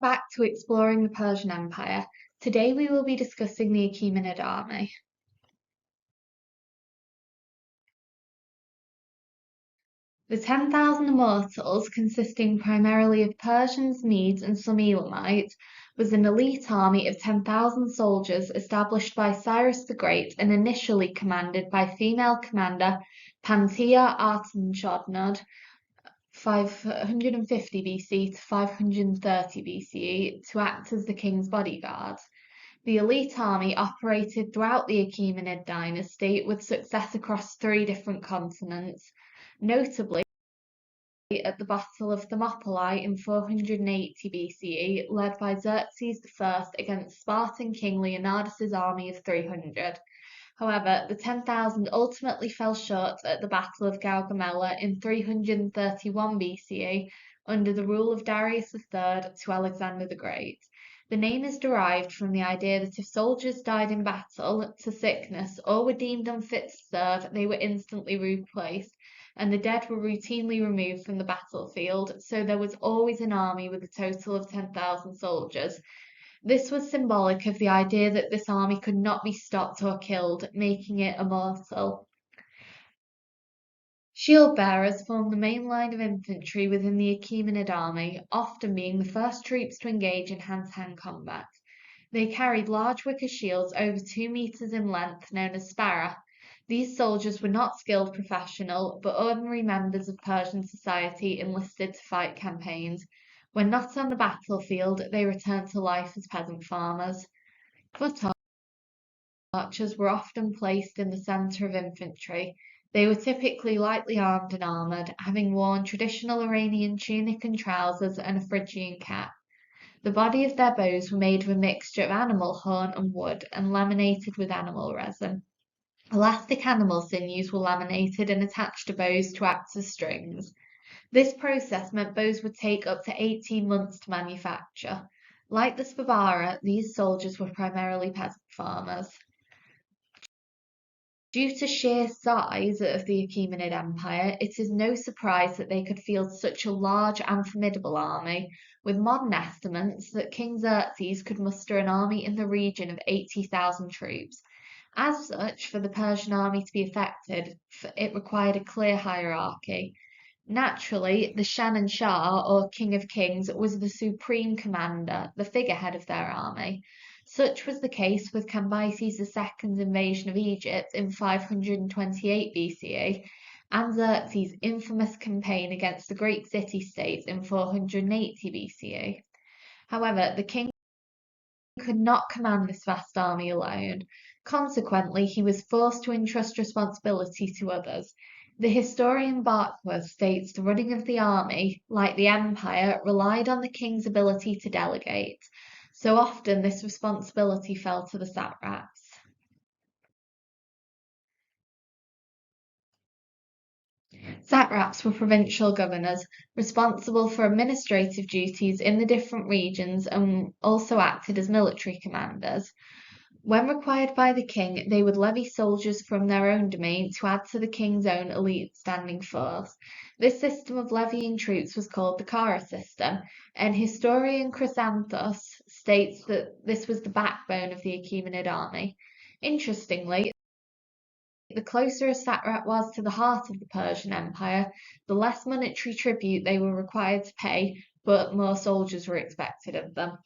Back to exploring the Persian Empire. Today we will be discussing the Achaemenid army. The 10,000 Immortals, consisting primarily of Persians, Medes, and some Elamites, was an elite army of 10,000 soldiers established by Cyrus the Great and initially commanded by female commander Pantia Artanchodnod, 550 BC to 530 BCE, to act as the king's bodyguard. The elite army operated throughout the Achaemenid dynasty with success across 3 different continents, notably at the Battle of Thermopylae in 480 BCE, led by Xerxes I against Spartan king Leonidas's army of 300. However, the 10,000 ultimately fell short at the Battle of Gaugamela in 331 BCE under the rule of Darius III to Alexander the Great. The name is derived from the idea that if soldiers died in battle, to sickness, or were deemed unfit to serve, they were instantly replaced, and the dead were routinely removed from the battlefield, so there was always an army with a total of 10,000 soldiers. This was symbolic of the idea that this army could not be stopped or killed, making it immortal. Shield-bearers formed the main line of infantry within the Achaemenid army, often being the first troops to engage in hand-to-hand combat. They carried large wicker shields over 2 meters in length, known as spara. These soldiers were not skilled professional, but ordinary members of Persian society enlisted to fight campaigns. When not on the battlefield, they returned to life as peasant farmers. Foot archers were often placed in the centre of infantry. They were typically lightly armed and armoured, having worn traditional Iranian tunic and trousers and a Phrygian cap. The body of their bows were made of a mixture of animal horn and wood and laminated with animal resin. Elastic animal sinews were laminated and attached to bows to act as strings. This process meant bows would take up to 18 months to manufacture. Like the Spavara, these soldiers were primarily peasant farmers. Due to sheer size of the Achaemenid Empire, it is no surprise that they could field such a large and formidable army, with modern estimates that King Xerxes could muster an army in the region of 80,000 troops. As such, for the Persian army to be effective, it required a clear hierarchy. Naturally, the Shahanshah, or King of Kings, was the supreme commander, the figurehead of their army. Such was the case with Cambyses II's invasion of Egypt in 528 BCE, and Xerxes' infamous campaign against the Greek city-states in 480 BCE. However, the king could not command this vast army alone. Consequently, he was forced to entrust responsibility to others. The historian Barkworth states the running of the army, like the empire, relied on the king's ability to delegate. So often this responsibility fell to the satraps. Satraps were provincial governors, responsible for administrative duties in the different regions and also acted as military commanders. When required by the king, they would levy soldiers from their own domain to add to the king's own elite standing force. This system of levying troops was called the Kara system, and historian Chrissanthos states that this was the backbone of the Achaemenid army. Interestingly, the closer a satrap was to the heart of the Persian Empire, the less monetary tribute they were required to pay, but more soldiers were expected of them.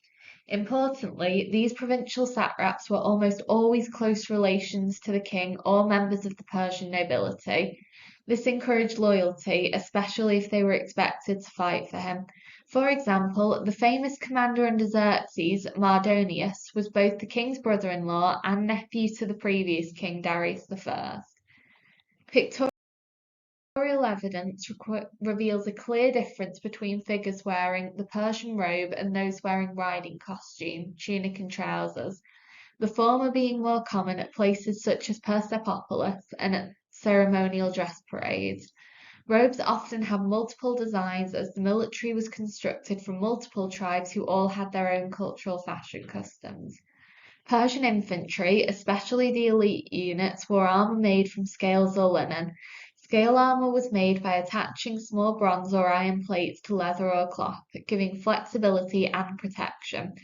Importantly, these provincial satraps were almost always close relations to the king or members of the Persian nobility. This encouraged loyalty, especially if they were expected to fight for him. For example, the famous commander under Xerxes, Mardonius, was both the king's brother-in-law and nephew to the previous king, Darius I. Pictorial evidence reveals a clear difference between figures wearing the Persian robe and those wearing riding costume, tunic and trousers, the former being more common at places such as Persepolis and at ceremonial dress parades. Robes often have multiple designs as the military was constructed from multiple tribes who all had their own cultural fashion customs. Persian infantry, especially the elite units, wore armour made from scales or linen. Scale armour was made by attaching small bronze or iron plates to leather or cloth, giving flexibility and protection.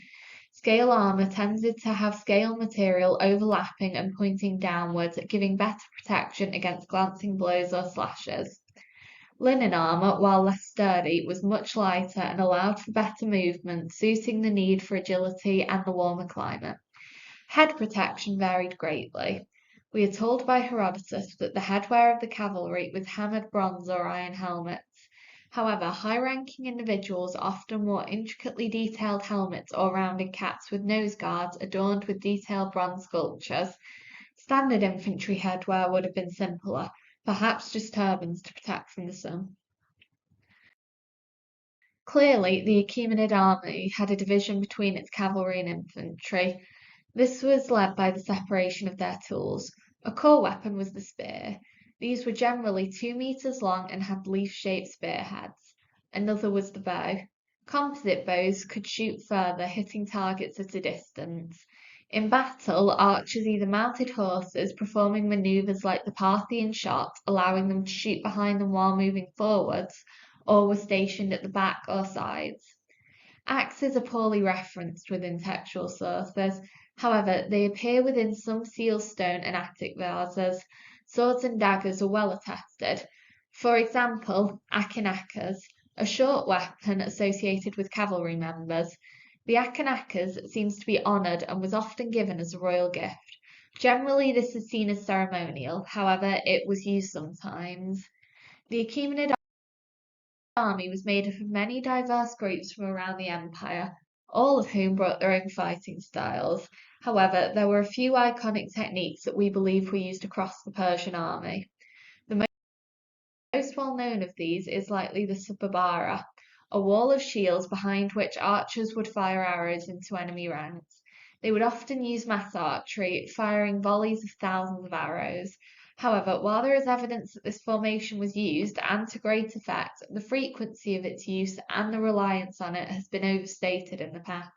Scale armour tended to have scale material overlapping and pointing downwards, giving better protection against glancing blows or slashes. Linen armour, while less sturdy, was much lighter and allowed for better movement, suiting the need for agility and the warmer climate. Head protection varied greatly. We are told by Herodotus that the headwear of the cavalry was hammered bronze or iron helmets. However, high-ranking individuals often wore intricately detailed helmets or rounded caps with nose guards adorned with detailed bronze sculptures. Standard infantry headwear would have been simpler, perhaps just turbans to protect from the sun. Clearly, the Achaemenid army had a division between its cavalry and infantry. This was led by the separation of their tools. A core weapon was the spear. These were generally 2 meters long and had leaf-shaped spearheads. Another was the bow. Composite bows could shoot further, hitting targets at a distance. In battle, archers either mounted horses, performing maneuvers like the Parthian shot, allowing them to shoot behind them while moving forwards, or were stationed at the back or sides. Axes are poorly referenced within textual sources. However, they appear within some seal stone and Attic vases. Swords and daggers are well attested. For example, Achaemenid, a short weapon associated with cavalry members. The Achaemenid seems to be honoured and was often given as a royal gift. Generally, this is seen as ceremonial, however, it was used sometimes. The Achaemenid army was made up of many diverse groups from around the empire, all of whom brought their own fighting styles. However, there were a few iconic techniques that we believe were used across the Persian army. The most well-known of these is likely the Sababara, a wall of shields behind which archers would fire arrows into enemy ranks. They would often use mass archery, firing volleys of thousands of arrows. However, while there is evidence that this formation was used, and to great effect, the frequency of its use and the reliance on it has been overstated in the past.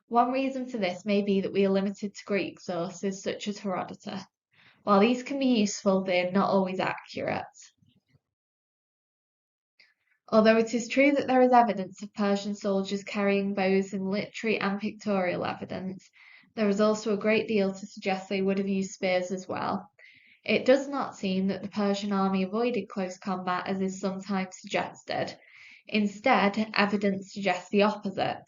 One reason for this may be that we are limited to Greek sources such as Herodotus. While these can be useful, they are not always accurate. Although it is true that there is evidence of Persian soldiers carrying bows in literary and pictorial evidence, there is also a great deal to suggest they would have used spears as well. It does not seem that the Persian army avoided close combat as is sometimes suggested. Instead, evidence suggests the opposite.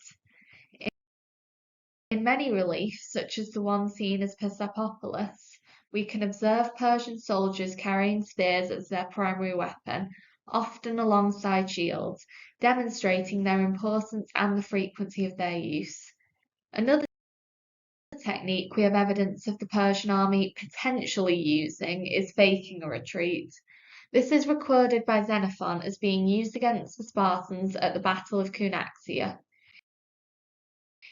In many reliefs, such as the one seen at Persepolis, we can observe Persian soldiers carrying spears as their primary weapon, often alongside shields, demonstrating their importance and the frequency of their use. Another technique we have evidence of the Persian army potentially using is faking a retreat. This is recorded by Xenophon as being used against the Spartans at the Battle of Cunaxia.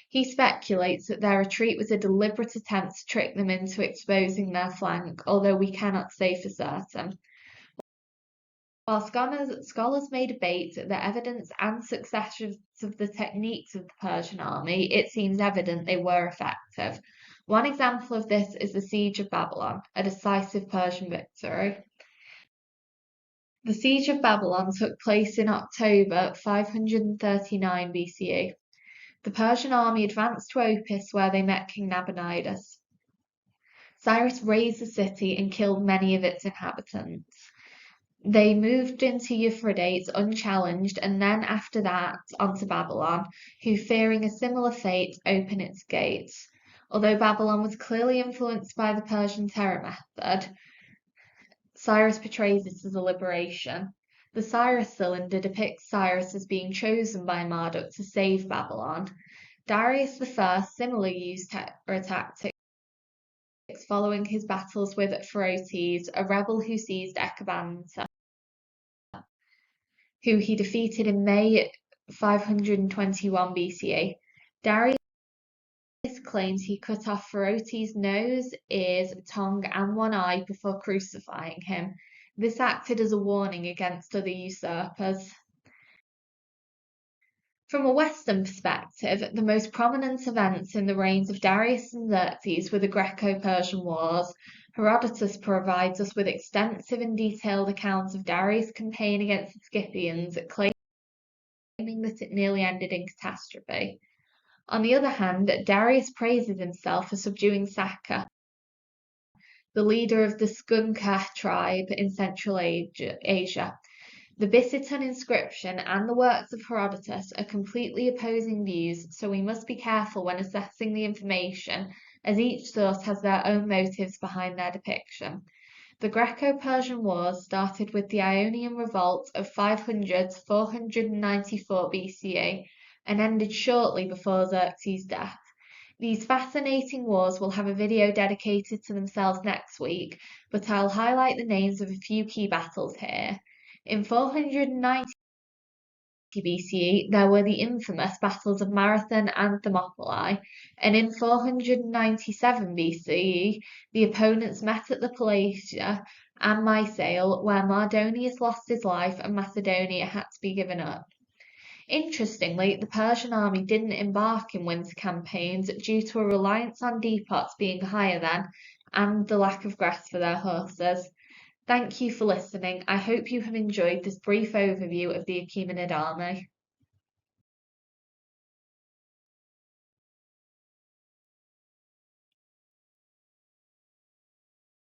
He speculates that their retreat was a deliberate attempt to trick them into exposing their flank, although we cannot say for certain. While scholars may debate the evidence and successes of the techniques of the Persian army, it seems evident they were effective. One example of this is the Siege of Babylon, a decisive Persian victory. The Siege of Babylon took place in October 539 BCE. The Persian army advanced to Opis where they met King Nabonidus. Cyrus razed the city and killed many of its inhabitants. They moved into Euphrates unchallenged and then after that onto Babylon, who fearing a similar fate opened its gates. Although Babylon was clearly influenced by the Persian terror method, Cyrus portrays it as a liberation. The Cyrus cylinder depicts Cyrus as being chosen by Marduk to save Babylon. Darius I similarly used terror tactics following his battles with Phraortes, a rebel who seized Ecbatana, who he defeated in May 521 BCE. Darius claims he cut off Phraortes' nose, ears, tongue, and one eye before crucifying him. This acted as a warning against other usurpers. From a Western perspective, the most prominent events in the reigns of Darius and Xerxes were the Greco-Persian Wars. Herodotus provides us with extensive and detailed accounts of Darius' campaign against the Scythians, claiming that it nearly ended in catastrophe. On the other hand, Darius praises himself for subduing Saka, the leader of the Skunka tribe in Central Asia. The Bisiton inscription and the works of Herodotus are completely opposing views, so we must be careful when assessing the information, as each source has their own motives behind their depiction. The Greco-Persian Wars started with the Ionian Revolt of 500 to 494 BCE and ended shortly before Xerxes' death. These fascinating wars will have a video dedicated to themselves next week, but I'll highlight the names of a few key battles here. In 490 BCE, there were the infamous battles of Marathon and Thermopylae, and in 497 BCE, the opponents met at the Palatia and Mysail, where Mardonius lost his life and Macedonia had to be given up. Interestingly, the Persian army didn't embark in winter campaigns due to a reliance on depots being higher then and the lack of grass for their horses. Thank you for listening. I hope you have enjoyed this brief overview of the Achaemenid army.